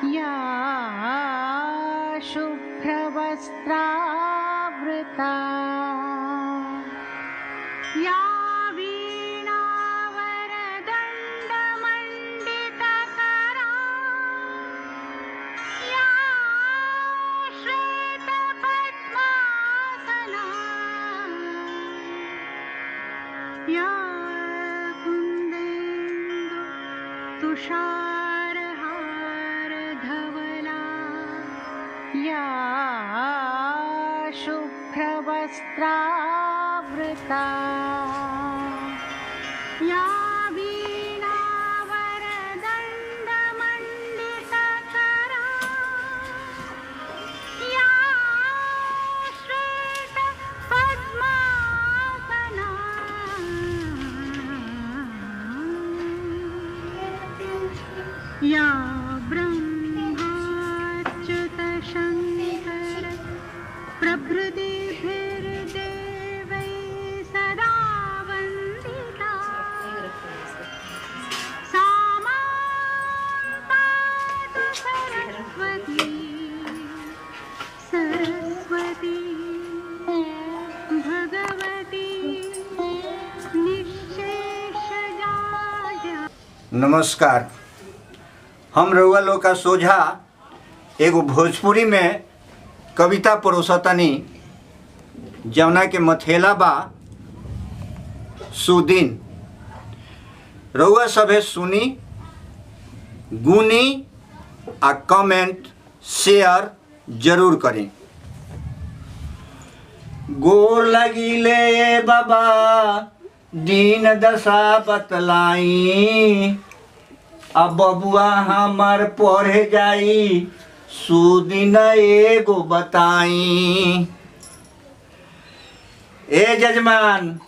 या शुभ्रवस्त्रावृता या वीणावरदण्डमण्डितकरा या श्वेतपद्मासना या कुन्देन्दु तुषारहारधवला या शुभ्रवस्त्रावृता या वीणावरदण्डमण्डितकरा या श्वेतपद्मासना या ब्रह्माच्युतशङ्कर प्रभृतिभिर्देवैः सदा वन्दिता सा मां पातु सरस्वती सरस्वती भगवती निःशेषजाड्या। नमस्कार। हम रउआ लोग का सोझा एगो भोजपुरी में कविता परोसतनी जवना के मथेला बा सुदिन। रउआ सभे सुनी, गुनी आ कमेंट शेयर जरूर करें। गोर लगिले बाबा दीन दशा बतलाई, अब बबुआ हमार पढ़े जाई सुदिन एगो बताई। ए जजमान,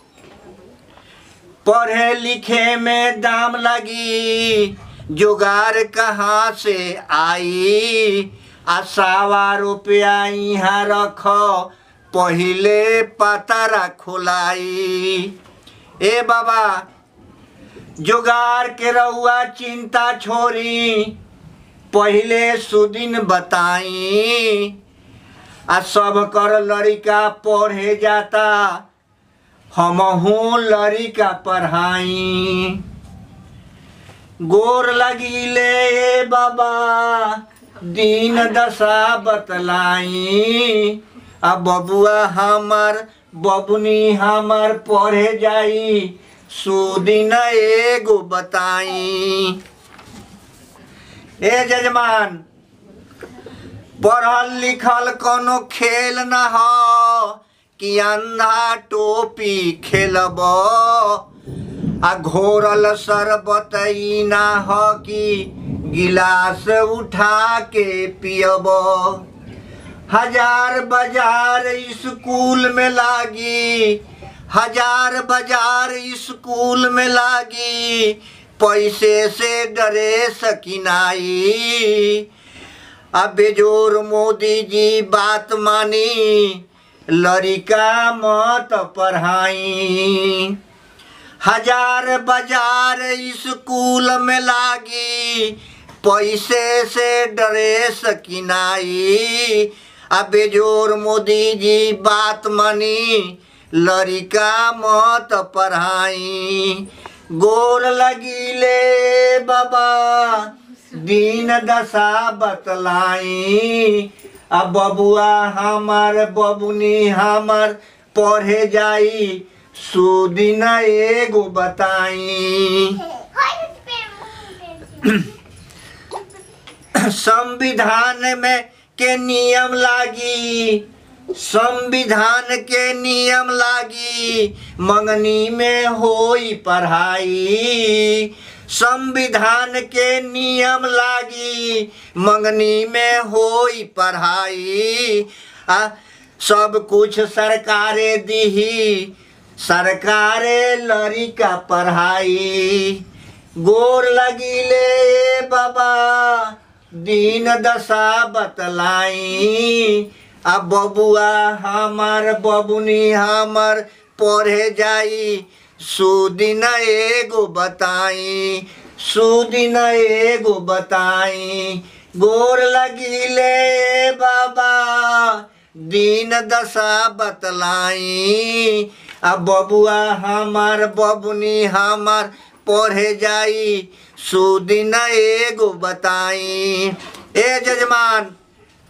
पढ़े लिखे में दाम लगी, जुगाड़ कहाँ से आई? आसावा रुपया यहाँ रख, पहिले पतारा खोलाई। ए बाबा, जुगाड़ के रउआ चिंता छोड़ी, पहिले सुदिन बताई। आ सब कर लड़िका पढ़े जाता, हमहू लड़िका पढ़ाई। गोर लगिले ए बाबा दीन दशा बतलाई, आ बबुआ हमार बबुनी हमार पढ़े जाई सुदिन एगो बताई। ए जजमान, पढ़ल लिखल कोनो खेल न हो कि अंधा टोपी खेलब, आ घोरल शरबत ई ना हो कि गिलास उठा के पियब। हजार बाजार स्कूल में लागी, हजार बाजार स्कूल में लागी, पैसे से डरे सकिनाई। अब बेजोर मोदी जी बात मानी, लड़िका मत पढ़ाई। हजार बाजार स्कूल में लागी, पैसे से डरे सकिनाई। अब बेजोर मोदी जी बात मानी, लड़िका मत पढ़ाई। गोर लगिले बाबा दीन दशा बतलाई, आ बबुआ हमार बबुनी हमार पढ़े जाई सुदिन एगो बताई। संविधान में के नियम लागी, संविधान के नियम लागी, मंगनी में होई पढ़ाई। संविधान के नियम लागी, मंगनी में होई पढ़ाई। सब कुछ सरकारे दीही, सरकारे लड़िका पढ़ाई। गोर लगिले बाबा दीन दशा बतलाई, आ बबुआ हमार बबुनी हमार पढ़े जाई सुदिन एगो बताई, सुदिन एगो बताई। गोर लगिले बाबा दीन दशा बतलाई। अब बबुआ हमार बबुनी हमार पढ़े जाई सुदिन एगो बताई। ए जजमान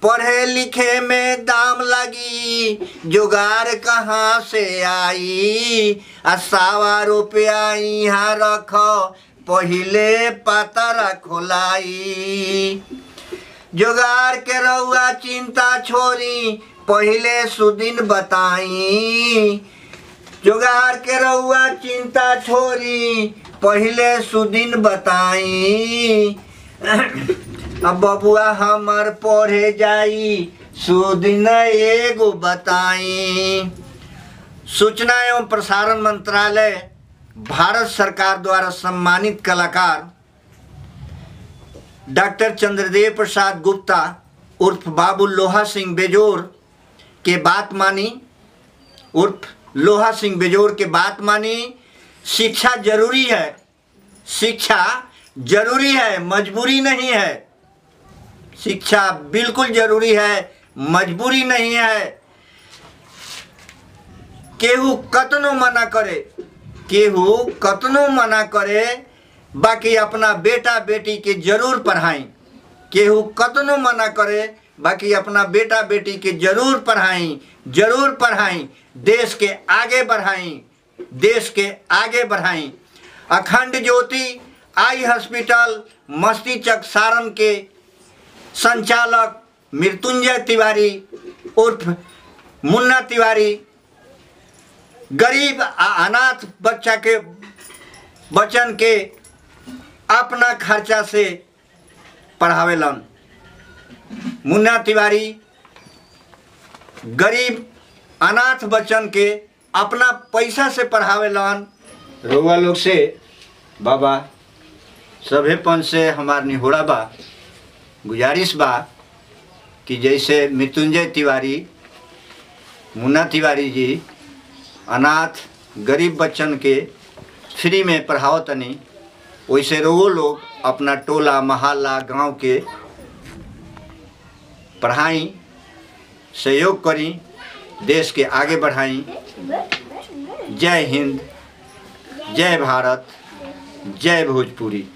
पढ़े लिखे में दाम लगी जुगाड़ कहाँ से आई। 100 रुपया यहाँ रख पहिले पतर खोलाई। जुगाड़ के रउआ चिंता छोरी पहिले सुदिन बताई। जुगाड़ के रउआ चिंता छोरी पहिले सुदिन बताई। अब बबुआ हमर पढ़े जाई सुदिन एगो बताई। सूचना एवं प्रसारण मंत्रालय भारत सरकार द्वारा सम्मानित कलाकार डॉक्टर चंद्रदेव प्रसाद गुप्ता उर्फ बाबू लोहा सिंह बेजोर के बात मानी उर्फ लोहा सिंह बेजोर के बात मानी। शिक्षा जरूरी है, शिक्षा जरूरी है, मजबूरी नहीं है। शिक्षा बिल्कुल जरूरी है, मजबूरी नहीं है। केहू कतनो मना करे, केहू कतनो मना करे, बाकी अपना बेटा बेटी के जरूर पढ़ाई। केहू कतनो मना करे, बाकी अपना बेटा बेटी के जरूर पढ़ाई, जरूर पढ़ाई। देश के आगे बढ़ाई, देश के आगे बढ़ाई। अखंड ज्योति आई हॉस्पिटल मस्तीचक सारण के संचालक मृत्युंजय तिवारी उर्फ मुन्ना तिवारी गरीब अनाथ बच्चन के अपना खर्चा से पढ़ावेलन। मुन्ना तिवारी गरीब अनाथ बच्चन के अपना पैसा से पढ़ावेलन। रउआ लोग से बाबा सभेपन से हमार निहोरा बा, गुजारिश बा कि जैसे मृत्युंजय तिवारी मुन्ना तिवारी जी अनाथ गरीब बच्चन के फ्री में पढ़ाओ तनी, वैसे वो लोग अपना टोला मोहल्ला गांव के पढ़ाई, सहयोग करी, देश के आगे बढ़ाई। जय हिंद, जय भारत, जय भोजपुरी।